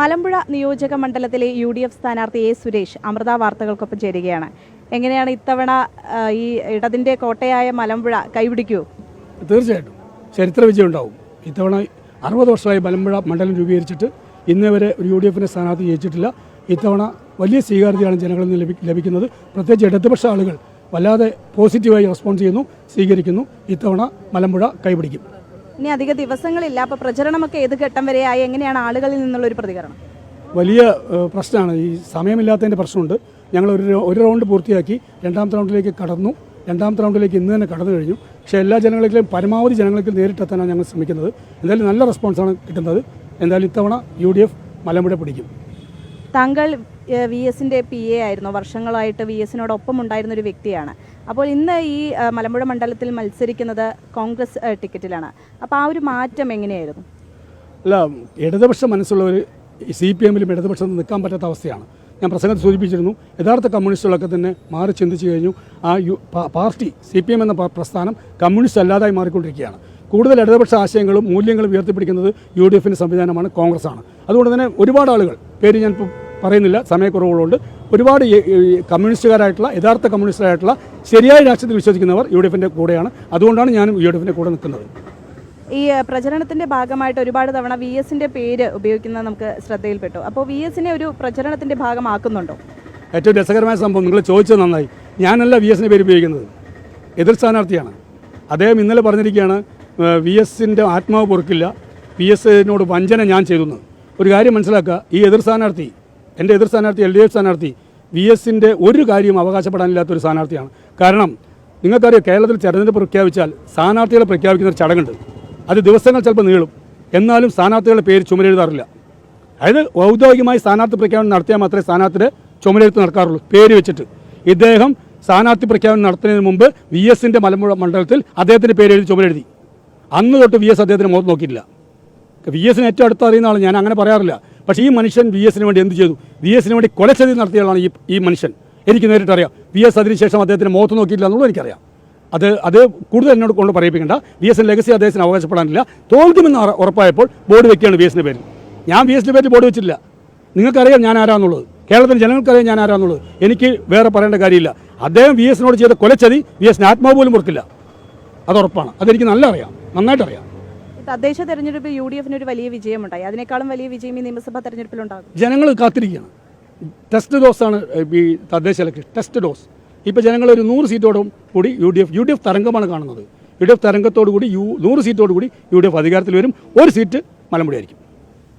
മലമ്പുഴ നിയോജക മണ്ഡലത്തിലെ UDF സ്ഥാനാർത്ഥി എ സുരേഷ് അമൃത വാർത്തകൾക്കൊപ്പം ചേരുകയാണ്. എങ്ങനെയാണ് ഇത്തവണ ഈ ഇടതിൻ്റെ കോട്ടയായ മലമ്പുഴ കൈപിടിക്കുമോ? തീർച്ചയായിട്ടും ചരിത്ര വിജയം ഉണ്ടാവും. ഇത്തവണ 60 വർഷമായി മലമ്പുഴ മണ്ഡലം രൂപീകരിച്ചിട്ട് ഇന്നേ വരെ ഒരു UDFൻ്റെ സ്ഥാനാർത്ഥി ജയിച്ചിട്ടില്ല. ഇത്തവണ വലിയ സ്വീകാര്യതയാണ് ജനങ്ങളിൽ നിന്ന് ലഭിക്കുന്നത്. പ്രത്യേകിച്ച് ഇടതുപക്ഷ ആളുകൾ വല്ലാതെ പോസിറ്റീവായി റെസ്പോണ്ട് ചെയ്യുന്നു, സ്വീകരിക്കുന്നു. ഇത്തവണ മലമ്പുഴ കൈപിടിക്കും. ഇനി അധിക ദിവസങ്ങളില്ല, അപ്പോൾ പ്രചരണമൊക്കെ ഏത് ഘട്ടം വരെയായി? എങ്ങനെയാണ് ആളുകളിൽ നിന്നുള്ളൊരു പ്രതികരണം? വലിയ പ്രശ്നമാണ്. ഈ സമയമില്ലാത്തതിൻ്റെ പ്രശ്നമുണ്ട്. ഞങ്ങൾ ഒരു റൗണ്ട് പൂർത്തിയാക്കി രണ്ടാമത്തെ റൗണ്ടിലേക്ക് കടന്നു. രണ്ടാമത്തെ റൗണ്ടിലേക്ക് ഇന്ന് തന്നെ കടന്നു കഴിഞ്ഞു. പക്ഷേ എല്ലാ ജനങ്ങളിലും പരമാവധി ജനങ്ങളിലേക്ക് നേരിട്ടെത്താനാണ് ഞങ്ങൾ ശ്രമിക്കുന്നത്. എന്തായാലും നല്ല റെസ്പോൺസാണ് കിട്ടുന്നത്. എന്തായാലും ഇത്തവണ UDF മലമ്പുഴ പിടിക്കും. താങ്കൾ VSൻ്റെ PA ആയിരുന്നു. വർഷങ്ങളായിട്ട് VSനോടൊപ്പം ഉണ്ടായിരുന്ന ഒരു വ്യക്തിയാണ്. അപ്പോൾ ഇന്ന് ഈ മലമ്പുഴ മണ്ഡലത്തിൽ മത്സരിക്കുന്നത് കോൺഗ്രസ് ടിക്കറ്റിലാണ്. അപ്പോൾ ആ ഒരു മാറ്റം എങ്ങനെയായിരുന്നു? അല്ല, ഇടതുപക്ഷ മനസ്സുള്ളവർ CPMലും ഇടതുപക്ഷത്തിൽ നിൽക്കാൻ പറ്റാത്ത അവസ്ഥയാണ്. ഞാൻ പ്രസംഗത്തിൽ സൂചിപ്പിച്ചിരുന്നു. യഥാർത്ഥ കമ്മ്യൂണിസ്റ്റുകളൊക്കെ തന്നെ മാറി ചിന്തിച്ചു കഴിഞ്ഞു. ആ പാർട്ടി CPM എന്ന പ്രസ്ഥാനം കമ്മ്യൂണിസ്റ്റ് അല്ലാതായി മാറിക്കൊണ്ടിരിക്കുകയാണ്. കൂടുതൽ ഇടതുപക്ഷ ആശയങ്ങളും മൂല്യങ്ങളും ഉയർത്തിപ്പിടിക്കുന്നത് UDFൻ്റെ സംവിധാനമാണ്, കോൺഗ്രസ്സാണ്. അതുകൊണ്ട് തന്നെ ഒരുപാട് ആളുകൾ, പേര് ഞാൻ പറയുന്നില്ല സമയക്കുറവുകളുണ്ട്, ഒരുപാട് കമ്മ്യൂണിസ്റ്റുകാരായിട്ടുള്ള യഥാർത്ഥ കമ്മ്യൂണിസ്റ്റുകാരായിട്ടുള്ള ശരിയായ രാഷ്ട്രീയത്തിൽ വിശ്വസിക്കുന്നവർ UDFൻ്റെ കൂടെയാണ്. അതുകൊണ്ടാണ് ഞാനും UDFൻ്റെ കൂടെ നിൽക്കുന്നത്. ഈ പ്രചരണത്തിൻ്റെ ഭാഗമായിട്ട് ഒരുപാട് തവണ VSൻ്റെ പേര് ഉപയോഗിക്കുന്നത് നമുക്ക് ശ്രദ്ധയിൽപ്പെട്ടു. അപ്പോൾ VSനെ ഒരു പ്രചരണത്തിൻ്റെ ഭാഗമാക്കുന്നുണ്ടോ? ഏറ്റവും രസകരമായ സംഭവം നിങ്ങൾ ചോദിച്ചത് നന്നായി. ഞാനല്ല VSൻ്റെ പേര് ഉപയോഗിക്കുന്നത്, എതിർ സ്ഥാനാർത്ഥിയാണ്. അദ്ദേഹം ഇന്നലെ പറഞ്ഞിരിക്കുകയാണ് VSൻ്റെ ആത്മാവ് പൊറുക്കില്ല, VSനോട് വഞ്ചന ഞാൻ ചെയ്തു. ഒരു കാര്യം മനസ്സിലാക്കുക, ഈ എതിർ സ്ഥാനാർത്ഥി, എൻ്റെ എതിർ സ്ഥാനാർത്ഥി LDF സ്ഥാനാർത്ഥി VSൻ്റെ ഒരു കാര്യവും അവകാശപ്പെടാനില്ലാത്തൊരു സ്ഥാനാർത്ഥിയാണ്. കാരണം നിങ്ങൾക്കറിയാം, കേരളത്തിൽ തെരഞ്ഞെടുപ്പ് പ്രഖ്യാപിച്ചാൽ സ്ഥാനാർത്ഥികളെ പ്രഖ്യാപിക്കുന്ന ഒരു ചടങ്ങുണ്ട്. അത് ദിവസങ്ങൾ ചിലപ്പോൾ നീളും. എന്നാലും സ്ഥാനാർത്ഥികളുടെ പേര് ചുമരെഴുതാറില്ല. അതായത് ഔദ്യോഗികമായി സ്ഥാനാർത്ഥി പ്രഖ്യാപനം നടത്തിയാൽ മാത്രമേ സ്ഥാനാർത്ഥിയുടെ ചുമരെഴുത്ത് നടക്കാറുള്ളൂ, പേര് വെച്ചിട്ട്. ഇദ്ദേഹം സ്ഥാനാർത്ഥി പ്രഖ്യാപനം നടത്തുന്നതിന് മുമ്പ് VSൻ്റെ മലമ്പുഴ മണ്ഡലത്തിൽ അദ്ദേഹത്തിൻ്റെ പേര് എഴുതി ചുമരെഴുതി. അന്ന് തൊട്ട് VS അദ്ദേഹത്തിന് മുഖത്ത് നോക്കിയിട്ടില്ല. VSനെ ഏറ്റവും അടുത്ത് അറിയുന്ന ആൾ, ഞാൻ അങ്ങനെ പറയാറില്ല. പക്ഷേ ഈ മനുഷ്യൻ VSന് വേണ്ടി എന്ത് ചെയ്തു? VSന് വേണ്ടി കൊലച്ചതി നടത്തിയ ആളാണ് ഈ മനുഷ്യൻ. എനിക്ക് നേരിട്ടറിയാം. VS അതിനുശേഷം അദ്ദേഹത്തിന് മുഖത്ത് നോക്കിയില്ല എന്നുള്ളത് എനിക്കറിയാം. അത് കൂടുതൽ എന്നോട് കൊണ്ട് പറയിപ്പിക്കേണ്ട. VSൻ്റെ ലെഗസി അദ്ദേഹത്തിന് അവകാശപ്പെടാനില്ല. തോൽക്കുമെന്ന് ഉറപ്പായപ്പോൾ ബോർഡ് വെക്കുകയാണ് VSൻ്റെ പേര്. ഞാൻ VSൻ്റെ പേരിൽ ബോർഡ് വെച്ചില്ല. നിങ്ങൾക്കറിയാം ഞാൻ ആരാന്നുള്ളത്, കേരളത്തിലെ ജനങ്ങൾക്കറിയാം ഞാൻ ആരാന്നുള്ളത്. എനിക്ക് വേറെ പറയേണ്ട കാര്യമില്ല. അദ്ദേഹം VSനോട് ചെയ്ത കൊലച്ചതി VSന് ആത്മാവ് പോലും ഓർക്കില്ല, അതുറപ്പാണ്. അതെനിക്ക് നല്ല അറിയാം, നന്നായിട്ട് അറിയാം. തദ്ദേശ തെരഞ്ഞെടുപ്പിൽ UDFന് ഒരു വലിയ വിജയമുണ്ടായി. അതിനേക്കാളും വലിയ വിജയം ഈ നിയമസഭാ തെരഞ്ഞെടുപ്പിലുണ്ടാകും. ജനങ്ങൾ കാത്തിരിക്കുകയാണ്. ടെസ്റ്റ് ഡോസാണ് ഈ തദ്ദേശ ഇലക്ഷൻ, ടെസ്റ്റ് ഡോസ്. ഇപ്പോൾ ജനങ്ങൾ ഒരു 100 സീറ്റോടും കൂടി UDF തരംഗമാണ് കാണുന്നത്. UDF തരംഗത്തോടു കൂടി 100 സീറ്റോടു കൂടി UDF അധികാരത്തിൽ വരും. ഒരു സീറ്റ് മലമ്പുഴയായിരിക്കും.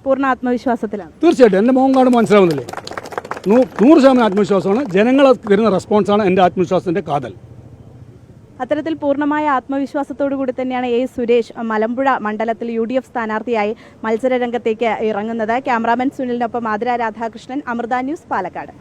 പൂർണ്ണ ആത്മവിശ്വാസത്തിലാണ്. തീർച്ചയായിട്ടും. എൻ്റെ മുഖം കാണുമ്പോൾ മനസ്സിലാവുന്നില്ലേ? 100% ആത്മവിശ്വാസമാണ്. ജനങ്ങൾ തരുന്ന റെസ്പോൺസാണ് എൻ്റെ ആത്മവിശ്വാസത്തിൻ്റെ കാതൽ. അത്തരത്തിൽ പൂർണ്ണമായ ആത്മവിശ്വാസത്തോടു കൂടി തന്നെയാണ് എ സുരേഷ് മലമ്പുഴ മണ്ഡലത്തിൽ UDF സ്ഥാനാർത്ഥിയായി മത്സര രംഗത്തേക്ക് ഇറങ്ങുന്നത്. ക്യാമറാമാൻ സുനിലിനൊപ്പം ആതിര രാധാകൃഷ്ണൻ, അമൃത ന്യൂസ്, പാലക്കാട്.